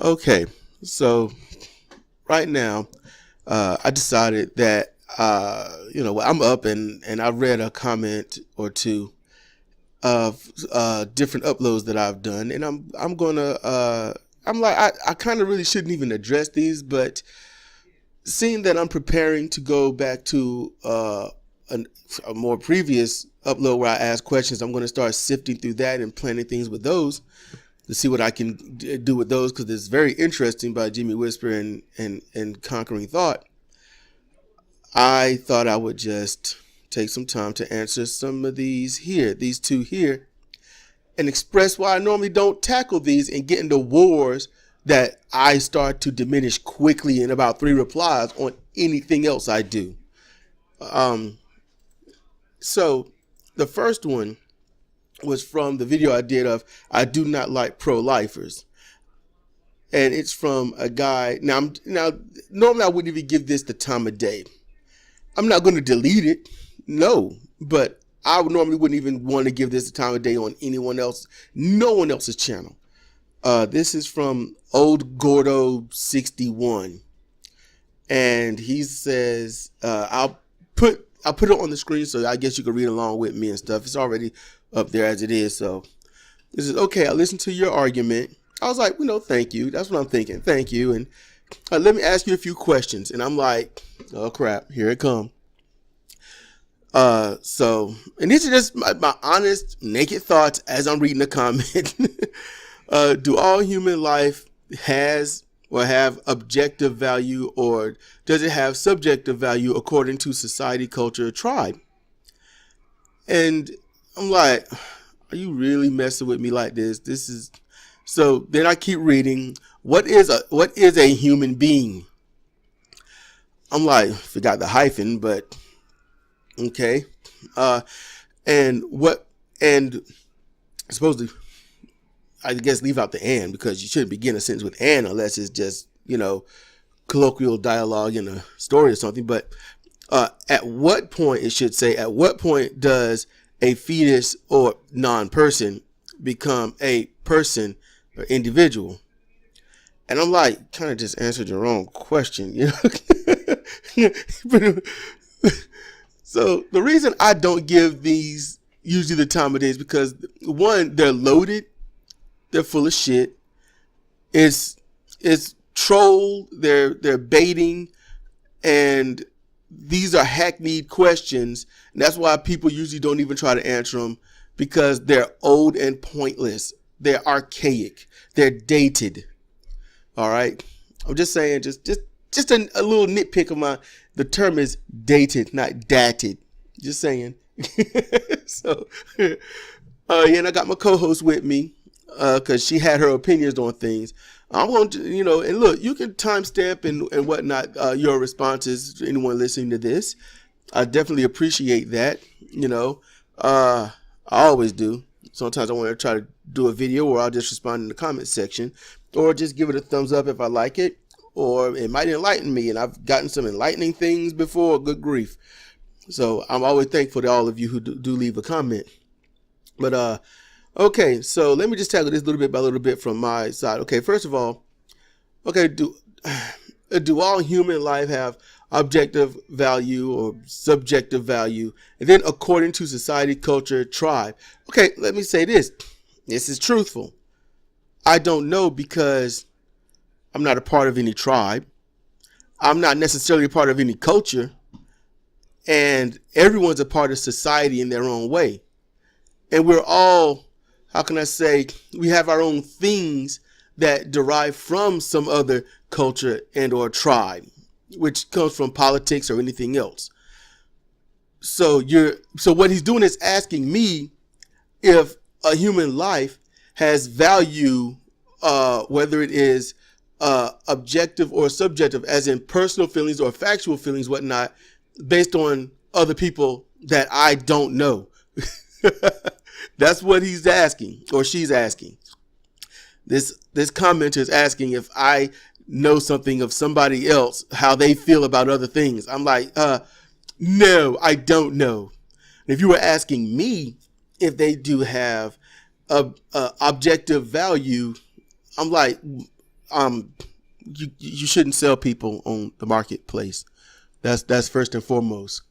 Okay, so right now, I decided that I'm up and I read a comment or two of different uploads that I've done, and I'm gonna I'm like I kind of really shouldn't even address these, but seeing that I'm preparing to go back to a more previous upload where I asked questions, I'm going to start sifting through that and planning things with those to see what I can do with those, because it's very interesting by Jimmy Whisper and Conquering Thought. I thought I would just take some time to answer some of these two here, and express why I normally don't tackle these and get into wars that I start to diminish quickly in about 3 replies on anything else I do. So the first one was from the video I did of I do not like pro-lifers. And it's from a guy. Now normally I wouldn't even give this the time of day. I'm not going to delete it. No, but I normally wouldn't even want to give this the time of day on no one else's channel. This is from Old Gordo 61, and he says, I'll put it on the screen so I guess you can read along with me and stuff. It's already up there as it is. So this is okay. I listened to your argument. I was like, thank you. That's what I'm thinking. Thank you. And let me ask you a few questions. And I'm like, oh crap, here it comes. And these are just my honest, naked thoughts as I'm reading the comment. Do all human life has or have objective value, or does it have subjective value according to society, culture, tribe? And I'm like, are you really messing with me like this? So then I keep reading. What is a human being? I'm like, forgot the hyphen, but okay. And supposedly, I guess leave out the and, because you shouldn't begin a sentence with and unless it's just, colloquial dialogue in a story or something. But at what point does a fetus or non-person become a person or individual? And I'm like, kind of just answered your own question, So the reason I don't give these usually the time of day is because, one, they're loaded. They're full of shit. It's troll. They're baiting, and these are hackneyed questions. And that's why people usually don't even try to answer them, because they're old and pointless. They're archaic. They're dated. All right. I'm just saying, just a little nitpick of mine. The term is dated, not dated. Just saying. So, and I got my co-host with me, because she had her opinions on things. I'm going to, and look, you can timestamp and whatnot, your responses to anyone listening to this. I definitely appreciate that. I always do. Sometimes I want to try to do a video where I'll just respond in the comment section, or just give it a thumbs up if I like it, or it might enlighten me. And I've gotten some enlightening things before, good grief. So I'm always thankful to all of you who do leave a comment. But, okay, so let me just tackle this little bit by little bit from my side. Okay, first of all, do all human life have objective value or subjective value? And then according to society, culture, tribe. Okay, let me say this. This is truthful. I don't know, because I'm not a part of any tribe. I'm not necessarily a part of any culture. And everyone's a part of society in their own way. And we're all, how can I say, we have our own things that derive from some other culture and or tribe, which comes from politics or anything else. So what he's doing is asking me if a human life has value, whether it is objective or subjective, as in personal feelings or factual feelings, whatnot, based on other people that I don't know. That's what he's asking, or she's asking. This commenter is asking if I know something of somebody else, how they feel about other things. I'm like, no, I don't know. And if you were asking me if they do have objective value, I'm like, you shouldn't sell people on the marketplace. That's first and foremost.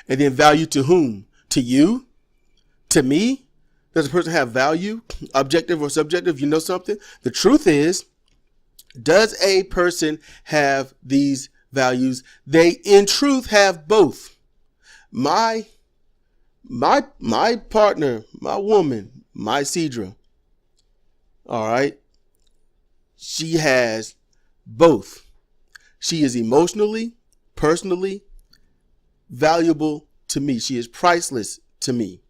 And then value to whom? To you? To me? Does a person have value? Objective or subjective? You know something? The truth is, does a person have these values? They in truth have both. My partner, my woman, my Sidra, all right, she has both. She is emotionally, personally valuable to me. She is priceless to me.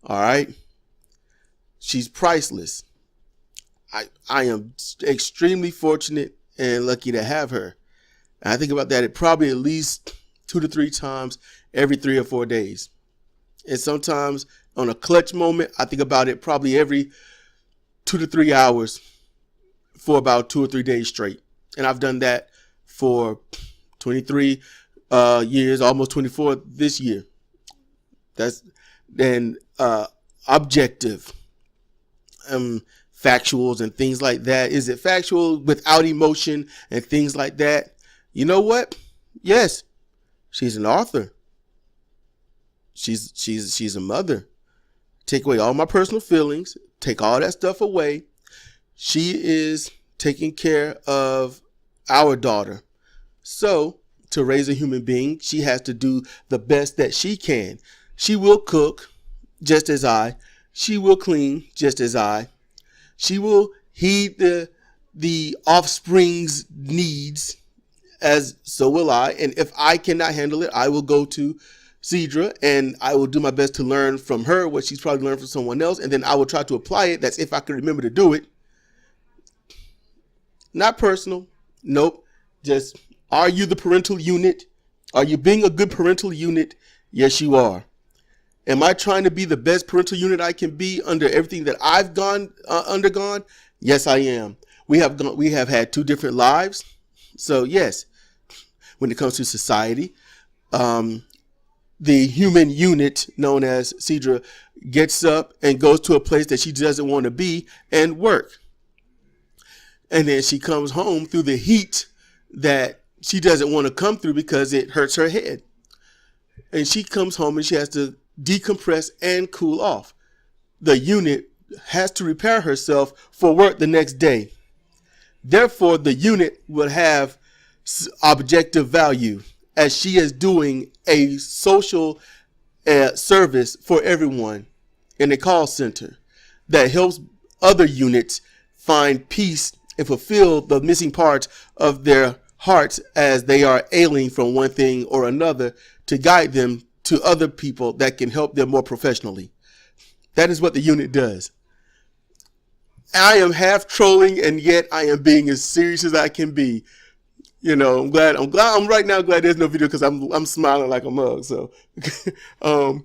All right. She's priceless. I am extremely fortunate and lucky to have her. And I think about that probably at least 2 to 3 times every 3 or 4 days. And sometimes on a clutch moment, I think about it probably every 2 to 3 hours for about 2 or 3 days straight. And I've done that for 23 years, almost 24 this year. That's then objective, factuals and things like that. Is it factual without emotion and things like that? You know what? Yes, she's an author. She's a mother. Take away all my personal feelings. Take all that stuff away. She is taking care of our daughter. So to raise a human being, she has to do the best that she can. She will cook just as I. She will clean just as I. She will heed the offspring's needs, as so will I. And if I cannot handle it, I will go to Sidra and I will do my best to learn from her what she's probably learned from someone else. And then I will try to apply it. That's if I can remember to do it. Not personal. Nope. Just, are you the parental unit? Are you being a good parental unit? Yes, you are. Am I trying to be the best parental unit I can be under everything that I've undergone? Yes, I am. We have had 2 different lives. So yes, when it comes to society, the human unit known as Sidra gets up and goes to a place that she doesn't want to be and work. And then she comes home through the heat that she doesn't want to come through because it hurts her head. And she comes home and she has to decompress and cool off. The unit has to repair herself for work the next day. Therefore, the unit will have objective value as she is doing a social service for everyone in a call center that helps other units find peace and fulfill the missing parts of their hearts as they are ailing from one thing or another, to guide them to other people that can help them more professionally. That is what the unit does. I am half trolling, and yet I am being as serious as I can be. You know, I'm glad right now glad there's no video because I'm smiling like a mug. So, but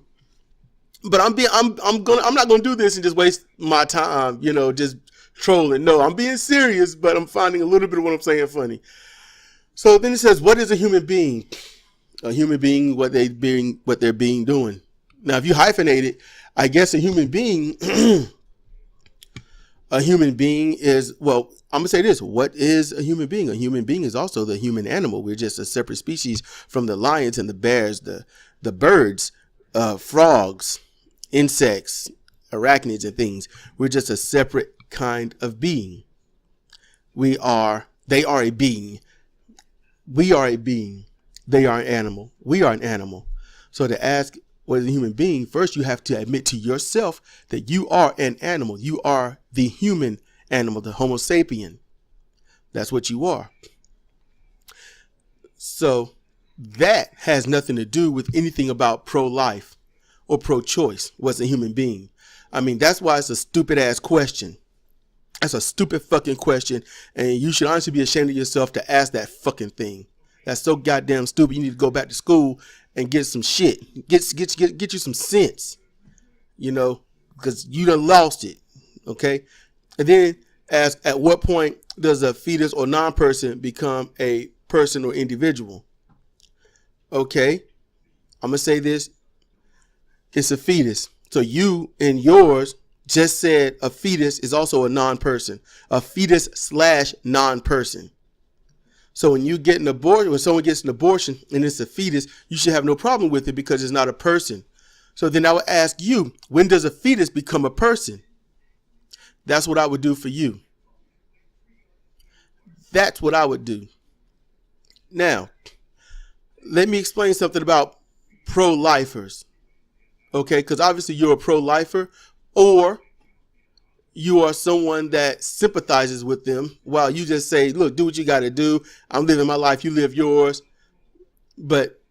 I'm not gonna do this and just waste my time, you know, just trolling. No, I'm being serious, but I'm finding a little bit of what I'm saying funny. So then it says, what is a human being? A human being, what they're being doing. Now, if you hyphenate it, I guess a human being, is, well, I'm gonna say this. What is a human being? A human being is also the human animal. We're just a separate species from the lions and the bears, the birds, frogs, insects, arachnids, and things. We're just a separate kind of being. They are a being. We are a being. They are an animal. We are an animal. So to ask what is a human being, first you have to admit to yourself that you are an animal. You are the human animal, the Homo sapien. That's what you are. So that has nothing to do with anything about pro-life or pro-choice. What's a human being? I mean, that's why it's a stupid ass question. That's a stupid fucking question. And you should honestly be ashamed of yourself to ask that fucking thing. That's so goddamn stupid. You need to go back to school and get some shit. Get you some sense, you know, because you done lost it. Okay. And then ask, at what point does a fetus or non-person become a person or individual? Okay. I'm going to say this. It's a fetus. So you and yours just said a fetus is also a non-person, a fetus / non-person. So when you get an abortion, when someone gets an abortion and it's a fetus, you should have no problem with it because it's not a person. So then I would ask you, when does a fetus become a person? That's what I would do for you. That's what I would do. Now, let me explain something about pro-lifers. Okay, because obviously you're a pro-lifer, or you are someone that sympathizes with them while you just say, look, do what you got to do. I'm living my life. You live yours. But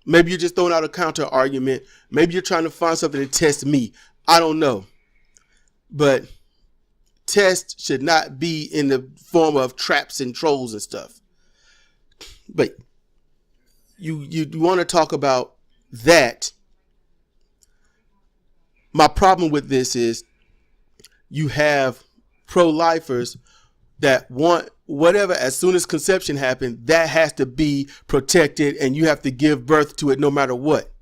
maybe you're just throwing out a counter argument. Maybe you're trying to find something to test me. I don't know. But tests should not be in the form of traps and trolls and stuff. But you want to talk about that. My problem with this is you have pro-lifers that want whatever, as soon as conception happens, that has to be protected and you have to give birth to it no matter what.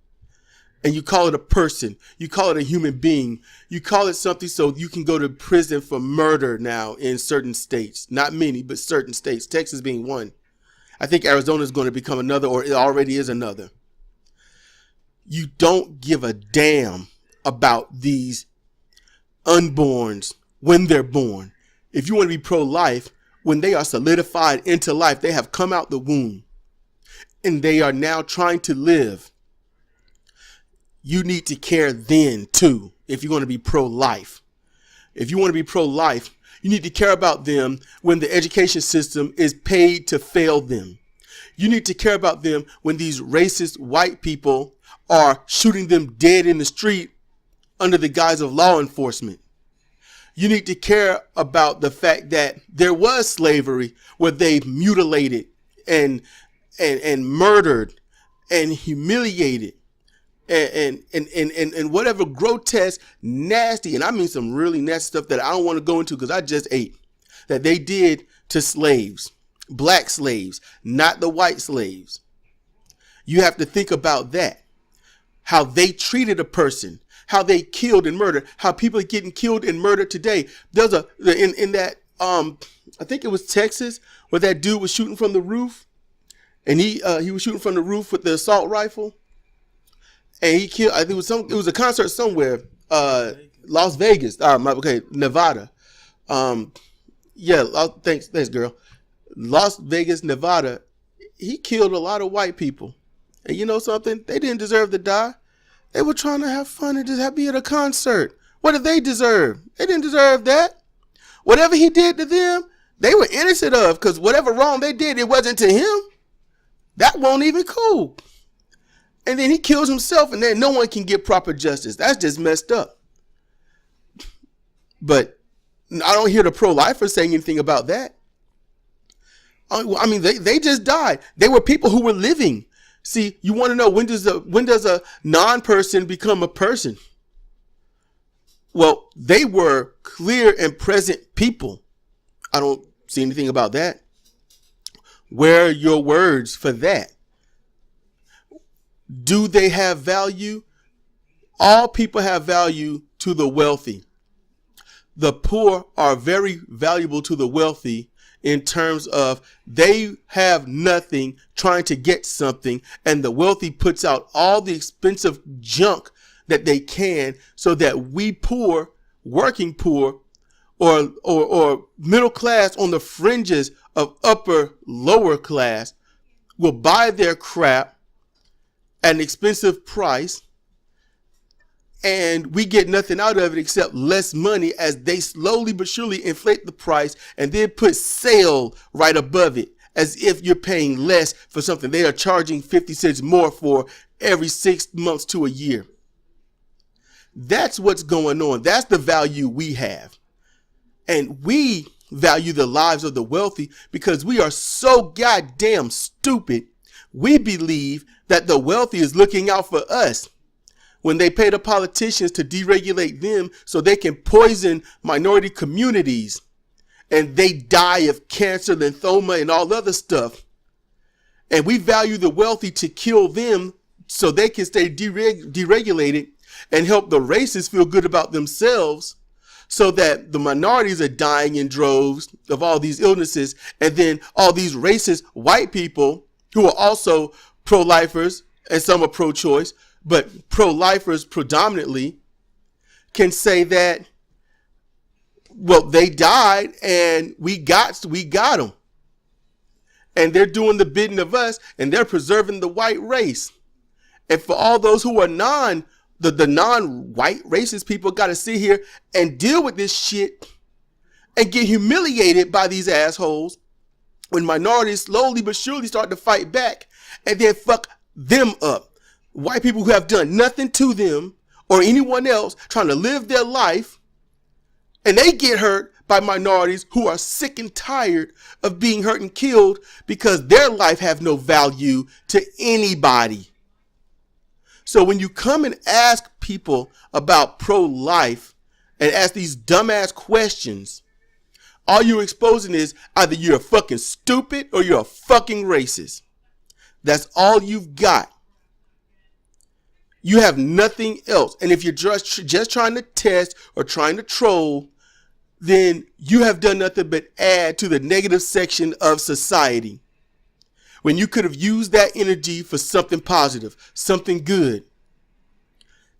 And you call it a person. You call it a human being. You call it something so you can go to prison for murder now in certain states. Not many, but certain states. Texas being one. I think Arizona is going to become another, or it already is another. You don't give a damn about these unborns when they're born. If you want to be pro-life, when they are solidified into life, they have come out the womb and they are now trying to live. You need to care then too, if you're going to be pro-life. If you want to be pro-life, you need to care about them when the education system is paid to fail them. You need to care about them when these racist white people are shooting them dead in the street under the guise of law enforcement. You need to care about the fact that there was slavery where they mutilated and murdered and humiliated and whatever grotesque, nasty, and I mean some really nasty stuff that I don't want to go into because I just ate, that they did to slaves, black slaves, not the white slaves. You have to think about that. How they treated a person, how they killed and murdered, how people are getting killed and murdered today. There's in that I think it was Texas where that dude was shooting from the roof, and he was shooting from the roof with the assault rifle, and he killed. I think it was a concert somewhere, Las Vegas. Nevada. Thanks, girl. Las Vegas, Nevada. He killed a lot of white people. And you know something? They didn't deserve to die. They were trying to have fun and just be at a concert. What did they deserve? They didn't deserve that. Whatever he did to them, they were innocent of, because whatever wrong they did, it wasn't to him. That wasn't even cool. And then he kills himself, and then no one can get proper justice. That's just messed up. But I don't hear the pro-lifers saying anything about that. I mean, they just died. They were people who were living. See, you want to know when does a non-person become a person? Well, they were clear and present people. I don't see anything about that. Where are your words for that? Do they have value? All people have value to the wealthy. The poor are very valuable to the wealthy in terms of they have nothing trying to get something, and the wealthy puts out all the expensive junk that they can so that we poor, working poor, or middle class on the fringes of upper, lower class will buy their crap at an expensive price, and we get nothing out of it except less money as they slowly but surely inflate the price and then put sale right above it as if you're paying less for something they are charging 50 cents more for every 6 months to a year. That's what's going on. That's the value we have. And we value the lives of the wealthy because we are so goddamn stupid. We believe that the wealthy is looking out for us when they pay the politicians to deregulate them so they can poison minority communities and they die of cancer, lymphoma, and all other stuff. And we value the wealthy to kill them so they can stay deregulated and help the racists feel good about themselves, so that the minorities are dying in droves of all these illnesses, and then all these racist white people who are also pro-lifers, and some are pro-choice, but pro-lifers predominantly, can say that, well, they died and we got them. And they're doing the bidding of us, and they're preserving the white race. And for all those who are the non-white racist people, got to sit here and deal with this shit and get humiliated by these assholes when minorities slowly but surely start to fight back and then fuck them up. White people who have done nothing to them or anyone else trying to live their life, and they get hurt by minorities who are sick and tired of being hurt and killed because their life have no value to anybody. So when you come and ask people about pro-life and ask these dumbass questions, all you're exposing is either you're fucking stupid or you're a fucking racist. That's all you've got. You have nothing else. And if you're just trying to test or trying to troll, then you have done nothing but add to the negative section of society, when you could have used that energy for something positive, something good.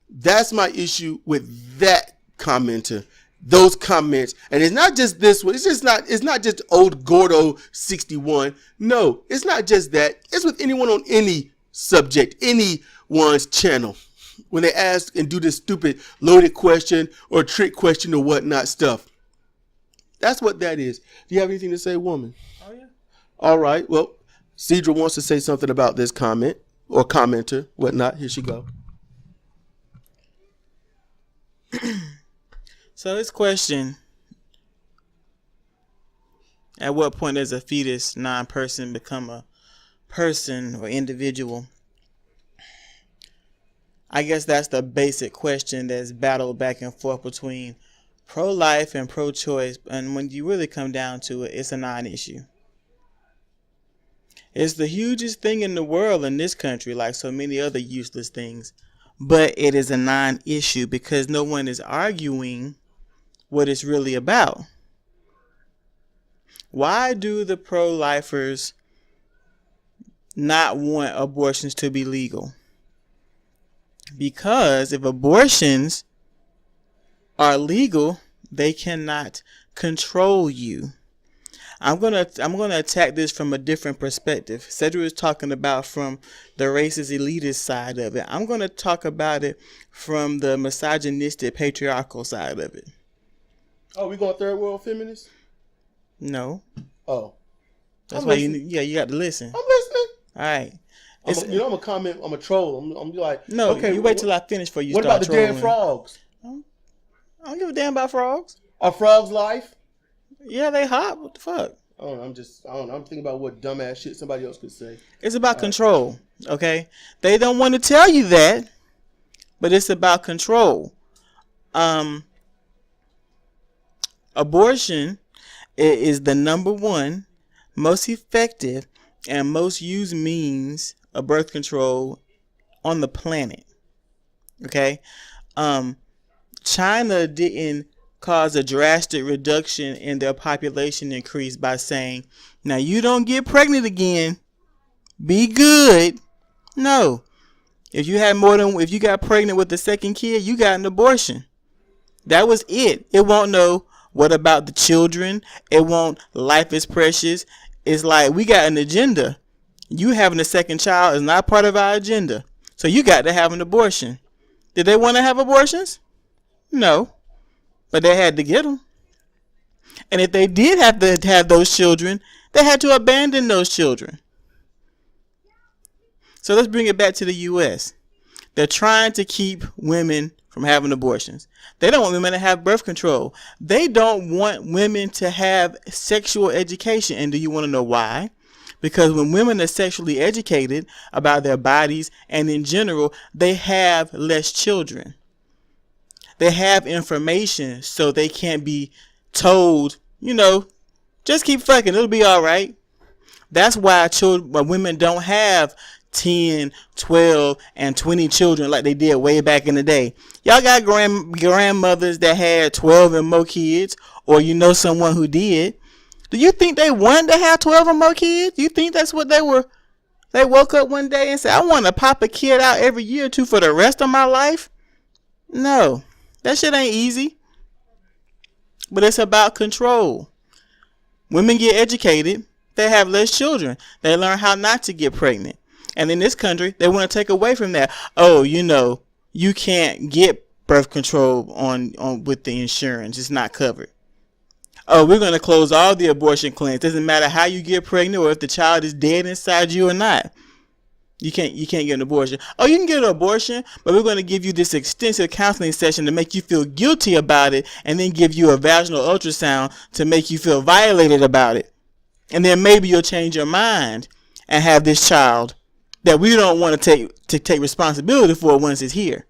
That's my issue with that commenter, those comments. And it's not just this one. It's not just old Gordo 61. No, it's not just that. It's with anyone on any subject, anyone's channel, when they ask and do this stupid loaded question or trick question or whatnot stuff. That's what that is. Do you have anything to say, woman? Oh, yeah. All right. Well, Sidra wants to say something about this comment or commenter, whatnot. Here she go. So this question, at what point does a fetus, non-person, become a person or individual? I guess that's the basic question that's battled back and forth between pro-life and pro-choice, and when you really come down to it, it's a non-issue. It's the hugest thing in the world in this country, like so many other useless things, but it is a non-issue because no one is arguing what it's really about. Why do the pro-lifers not want abortions to be legal? Because if abortions are legal, they cannot control you. I'm gonna attack this from a different perspective. Sidra is talking about from the racist elitist side of it. I'm gonna talk about it from the misogynistic patriarchal side of it. Oh, we going third world feminists? No. Oh, that's why you got to listen. I'm listening. All right. I'm a comment. I'm a troll. I'm like, no. Okay, you wait till I finish before you what start trolling. What about the damn frogs? I don't give a damn about frogs. Are frogs life? Yeah, they hot. What the fuck? I don't know. I'm thinking about what dumbass shit somebody else could say. It's about control, okay? They don't want to tell you that, but it's about control. Abortion is the number one most effective and most used means of birth control on the planet. Okay? China didn't cause a drastic reduction in their population increase by saying, now you don't get pregnant again, be good. No. If you got pregnant with the second kid, you got an abortion. That was it. It won't know what about the children. It won't life is precious. It's like we got an agenda. You having a second child is not part of our agenda. So you got to have an abortion. Did they want to have abortions? No. But they had to get them. And if they did have to have those children, they had to abandon those children. So let's bring it back to the U.S. They're trying to keep women from having abortions. They don't want women to have birth control. They don't want women to have sexual education. And do you want to know why? Because when women are sexually educated about their bodies and in general, they have less children. They have information so they can't be told, just keep fucking, it'll be all right. That's why women don't have 10, 12, and 20 children like they did way back in the day. Y'all got grandmothers that had 12 and more kids, or you know someone who did. Do you think they wanted to have 12 or more kids? You think that's what they were? They woke up one day and said, I want to pop a kid out every year or two for the rest of my life? No, that shit ain't easy. But it's about control. Women get educated, they have less children. They learn how not to get pregnant. And in this country, they want to take away from that. Oh, you know, you can't get birth control on with the insurance. It's not covered. Oh, we're going to close all the abortion clinics. Doesn't matter how you get pregnant or if the child is dead inside you or not. You can't get an abortion. Oh, you can get an abortion, but we're going to give you this extensive counseling session to make you feel guilty about it, and then give you a vaginal ultrasound to make you feel violated about it. And then maybe you'll change your mind and have this child that we don't want to take responsibility for once it's here.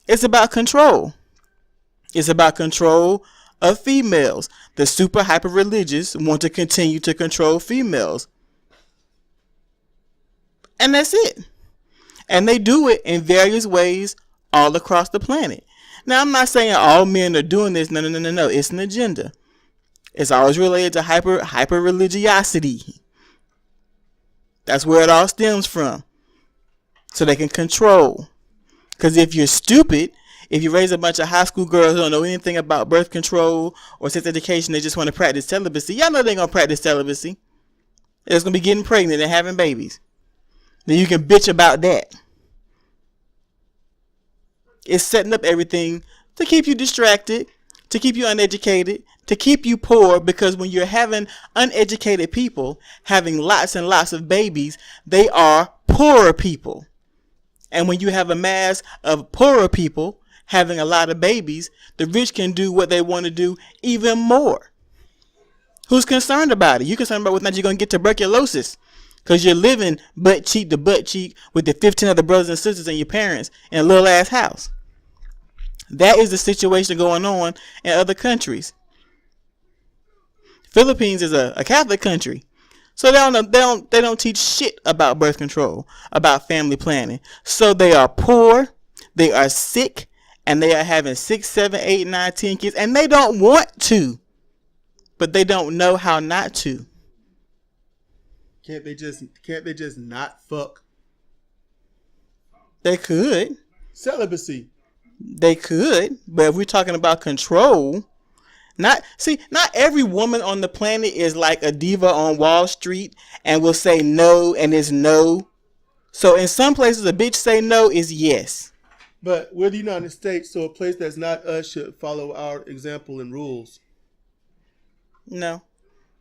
It's about control. It's about control of females. The super hyper religious want to continue to control females. And that's it. And they do it in various ways all across the planet. Now, I'm not saying all men are doing this. No. It's an agenda. It's always related to hyper religiosity. That's where it all stems from. So they can control. Because if you're stupid, if you raise a bunch of high school girls who don't know anything about birth control or sex education, they just want to practice celibacy. Y'all know they ain't going to practice celibacy. They're just going to be getting pregnant and having babies. Then you can bitch about that. It's setting up everything to keep you distracted, to keep you uneducated, to keep you poor, because when you're having uneducated people having lots and lots of babies, they are poorer people. And when you have a mass of poorer people having a lot of babies, the rich can do what they want to do even more. Who's concerned about it? You're concerned about whether or not you're going to get tuberculosis because you're living butt cheek to butt cheek with the 15 other brothers and sisters and your parents in a little ass house. That is the situation going on in other countries. Philippines is a Catholic country. So they don't teach shit about birth control, about family planning. So they are poor, they are sick, and they are having 6, 7, 8, 9, 10 kids, and they don't want to, but they don't know how not to. Can't they just not fuck? They could. Celibacy. They could, but if we're talking about control, not every woman on the planet is like a diva on Wall Street and will say no and is no. So in some places, a bitch say no is yes. But we're the United States, so a place that's not us should follow our example and rules. No.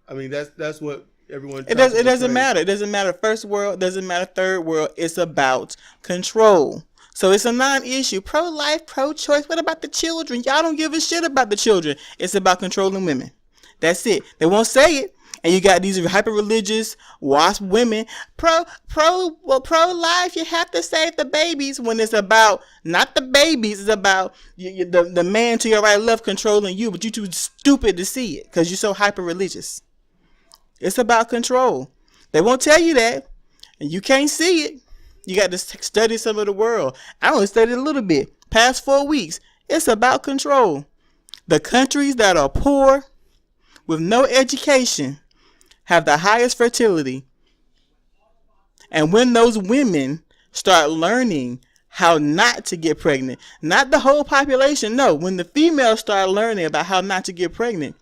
I mean, that's what everyone. It doesn't matter. It doesn't matter first world. Doesn't matter third world. It's about control. So it's a non-issue. Pro-life, pro-choice. What about the children? Y'all don't give a shit about the children. It's about controlling women. That's it. They won't say it. And you got these hyper-religious wasp women. Pro-life, you have to save the babies. When it's about not the babies, it's about the man to your right left controlling you. But you're too stupid to see it because you're so hyper-religious. It's about control. They won't tell you that. And you can't see it. You got to study some of the world. I only studied a little bit. Past 4 weeks. It's about control. The countries that are poor with no education have the highest fertility. And when those women start learning how not to get pregnant, not the whole population, no, when the females start learning about how not to get pregnant,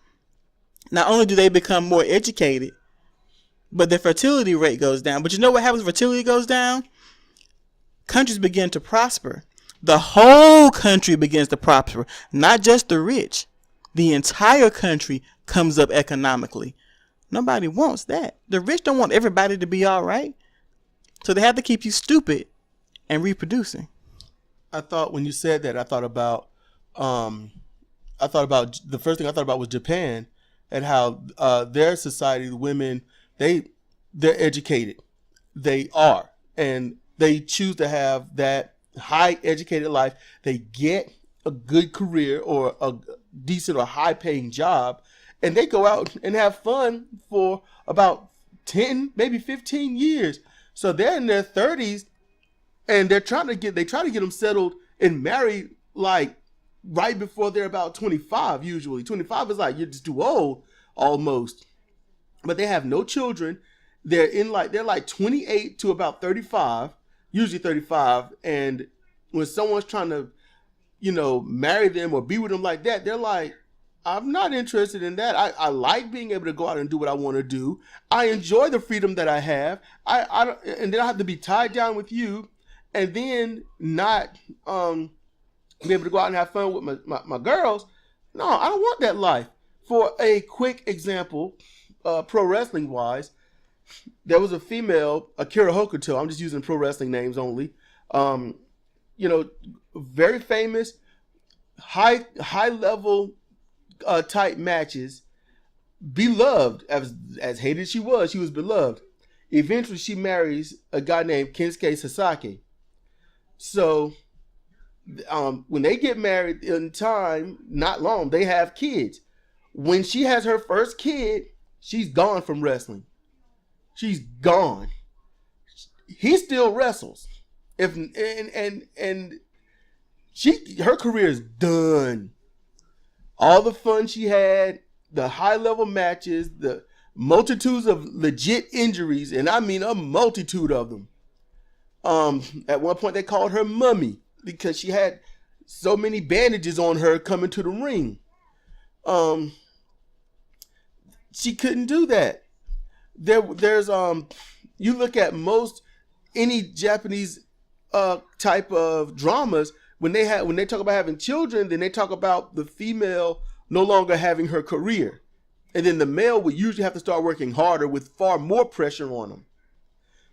not only do they become more educated, but their fertility rate goes down. But you know what happens when fertility goes down? Countries begin to prosper. The whole country begins to prosper, not just the rich. The entire country comes up economically. Nobody wants that. The rich don't want everybody to be all right. So they have to keep you stupid and reproducing. I thought when you said that, I thought about the first thing I thought about was Japan and how their society, the women, they're educated. They are. And they choose to have that high educated life. They get a good career or a decent or high paying job, and they go out and have fun for about 10, maybe 15 years. So they're in their 30s, and they try to get them settled and married like right before they're about 25. Usually 25 is like you're just too old almost, but they have no children. They're like 28 to about 35, usually 35. And when someone's trying to, marry them or be with them like that, they're like, I'm not interested in that. I like being able to go out and do what I want to do. I enjoy the freedom that I have. And then I have to be tied down with you, and then not be able to go out and have fun with my girls. No, I don't want that life. For a quick example, pro wrestling wise, there was a female, Akira Hokuto. I'm just using pro wrestling names only. Very famous, high level type matches, beloved. As hated she was beloved. Eventually, she marries a guy named Kensuke Sasaki. So, when they get married in time, not long, they have kids. When she has her first kid, she's gone from wrestling. She's gone. He still wrestles. Her career is done. All the fun she had, the high level matches, the multitudes of legit injuries, and I mean a multitude of them. At one point they called her Mummy because she had so many bandages on her coming to the ring. She couldn't do that. There's you look at any Japanese type of dramas, when they talk about having children, then they talk about the female no longer having her career, and then the male would usually have to start working harder with far more pressure on them.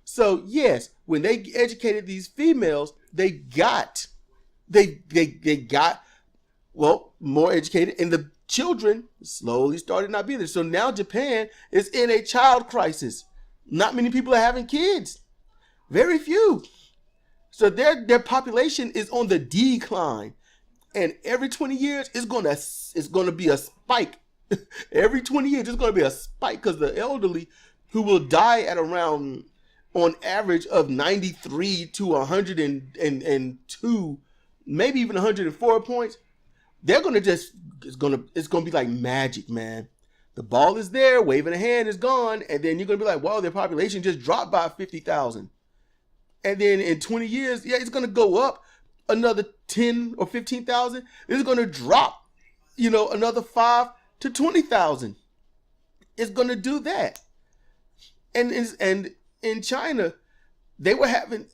So yes, when they educated these females, they got more educated, and the children slowly started not being there. So now Japan is in a child crisis. Not many people are having kids. Very few. So their population is on the decline. And every 20 years it's gonna be a spike. Every 20 years it's gonna be a spike, because the elderly, who will die at around, on average, of 93 to 102, maybe even 104 points, they're gonna it's gonna be like magic, man. The ball is there, waving a hand is gone, and then you're gonna be like, wow, their population just dropped by 50,000. And then in 20 years, it's gonna go up another 10 or 15,000. It's gonna drop, another 5 to 20,000. It's gonna do that. And in China, they were having,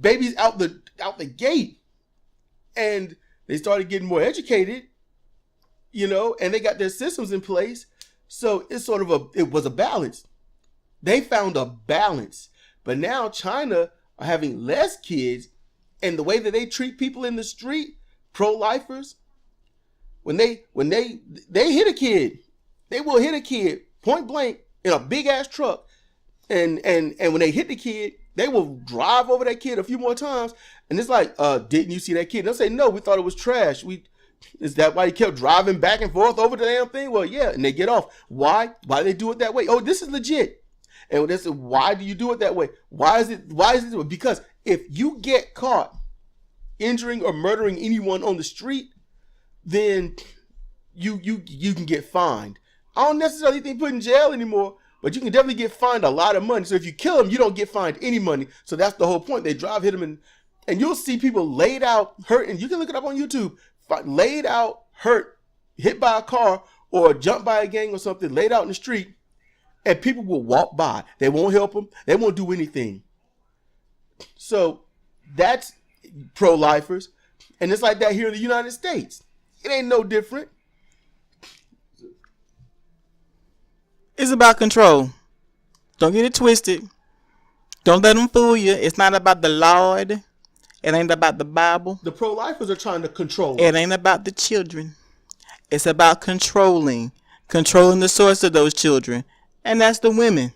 babies out the gate, and they started getting more educated, and they got their systems in place. So it's it was a balance. They found a balance. But now China are having less kids, and the way that they treat people in the street, pro-lifers, when they hit a kid, they will hit a kid point blank in a big ass truck. And when they hit the kid, they will drive over that kid a few more times. And it's like, didn't you see that kid? And they'll say, no, we thought it was trash. Is that why you kept driving back and forth over the damn thing? Well, yeah. And they get off. Why? Why do they do it that way? Oh, this is legit. And they say, why do you do it that way? Why is it? Because if you get caught injuring or murdering anyone on the street, then you can get fined. I don't necessarily think put in jail anymore, but you can definitely get fined a lot of money. So if you kill them, you don't get fined any money. So that's the whole point. They hit them, and you'll see people laid out, hurt, and you can look it up on YouTube, laid out, hurt, hit by a car or jumped by a gang or something, laid out in the street, and people will walk by. They won't help them. They won't do anything. So that's pro-lifers. And it's like that here in the United States. It ain't no different. It's about control. Don't get it twisted. Don't let them fool you. It's not about the Lord. It ain't about the Bible. The pro-lifers are trying to control. It ain't about the children. It's about controlling the source of those children, and that's the women.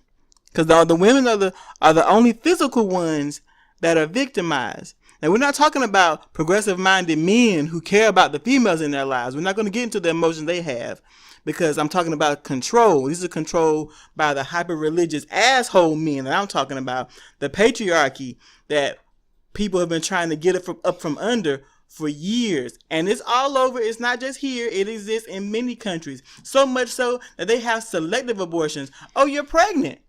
Because the women are the only physical ones that are victimized. Now, we're not talking about progressive-minded men who care about the females in their lives. We're not going to get into the emotions they have. because I'm talking about control. This is control by the hyper-religious asshole men that I'm talking about. The patriarchy that people have been trying to get it up from under for years. And it's all over. It's not just here. It exists in many countries. So much so that they have selective abortions. Oh, you're pregnant.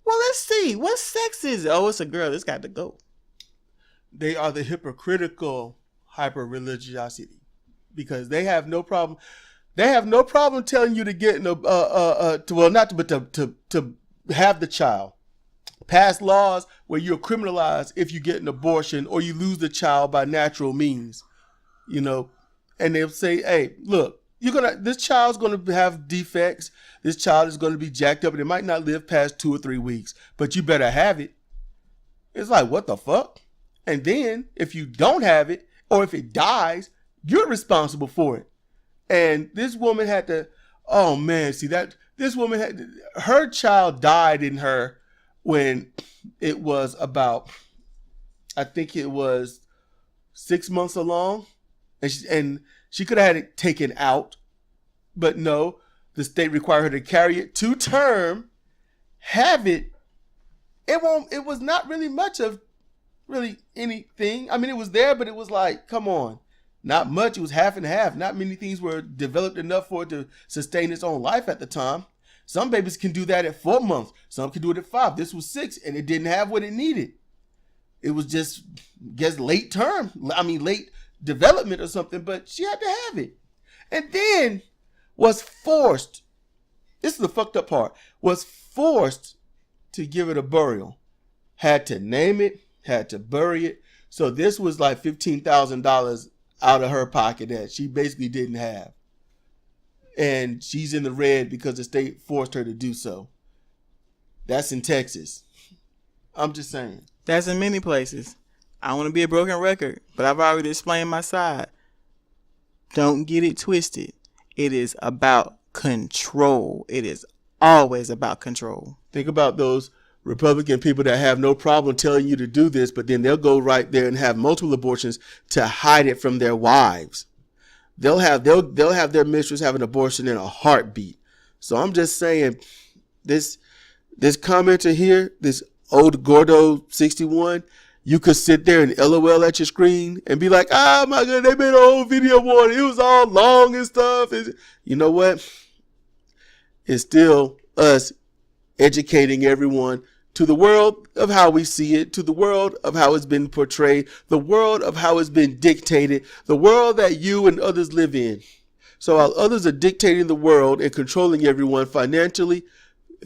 Well, let's see. What sex is it? Oh, it's a girl. It's got to go. They are the hypocritical hyper-religiosity because they have no problem. They have no problem telling you to get in to have the child. Pass laws where you're criminalized if you get an abortion or you lose the child by natural means, and they'll say, hey, look, this child's going to have defects. This child is going to be jacked up and it might not live past 2 or 3 weeks, but you better have it. It's like, what the fuck? And then if you don't have it or if it dies, you're responsible for it. And this woman had to, this woman her child died in her when it was about, I think it was 6 months along, and she could have had it taken out, but no, the state required her to carry it to term, have it. It was not really much of really anything. I mean, it was there, but it was like, come on, not much. It was half and half. Not many things were developed enough for it to sustain its own life at the time. Some babies can do that at 4 months. Some can do it at 5. This was 6, and it didn't have what it needed. It was just, late development or something, but she had to have it. And then was forced, this is the fucked up part, was forced to give it a burial. Had to name it, had to bury it. So this was like $15,000 out of her pocket that she basically didn't have. And she's in the red because the state forced her to do so. That's in Texas. I'm just saying. That's in many places. I don't want to be a broken record, but I've already explained my side. Don't get it twisted. It is about control. It is always about control. Think about those Republican people that have no problem telling you to do this, but then they'll go right there and have multiple abortions to hide it from their wives. They'll have their mistress have an abortion in a heartbeat. So I'm just saying, this commenter here, this old Gordo 61, you could sit there and LOL at your screen and be like, oh my God, they made a whole video on it. It was all long and stuff. You know what? It's still us educating everyone to the world of how we see it, to the world of how it's been portrayed, the world of how it's been dictated, the world that you and others live in. So while others are dictating the world and controlling everyone financially,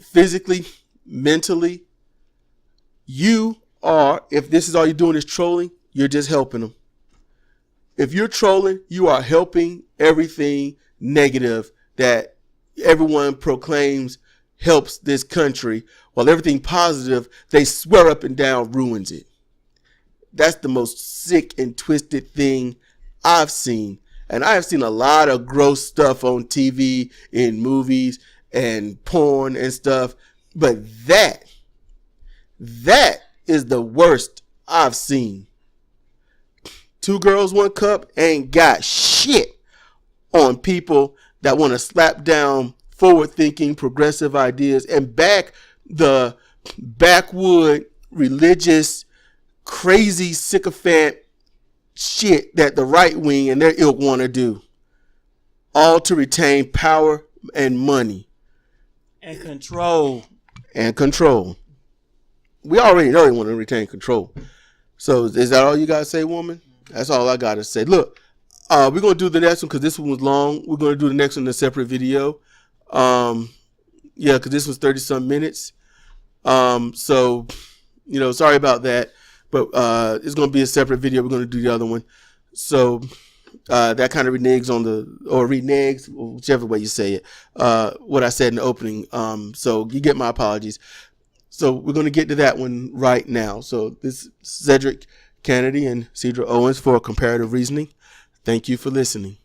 physically, mentally, you are, if this is all you're doing is trolling, you're just helping them. If you're trolling, you are helping everything negative that everyone proclaims helps this country, while everything positive they swear up and down ruins it. That's the most sick and twisted thing I've seen. And I have seen a lot of gross stuff on TV, in movies and porn and stuff. But that is the worst I've seen. 2 Girls, 1 Cup ain't got shit on people that want to slap down forward-thinking, progressive ideas and back the backwood, religious, crazy, sycophant shit that the right wing and their ilk want to do. All to retain power and money. And control. We already know they want to retain control. So is that all you got to say, woman? That's all I got to say. Look, we're going to do the next one because this one was long. We're going to do the next one in a separate video. Because this was 30-some minutes. So, sorry about that. But it's going to be a separate video. We're going to do the other one. So that kind of reneges, whichever way you say it, what I said in the opening. So you get my apologies. So we're going to get to that one right now. So this is Cedric Kennedy and Sidra Owens for Comparative Reasoning. Thank you for listening.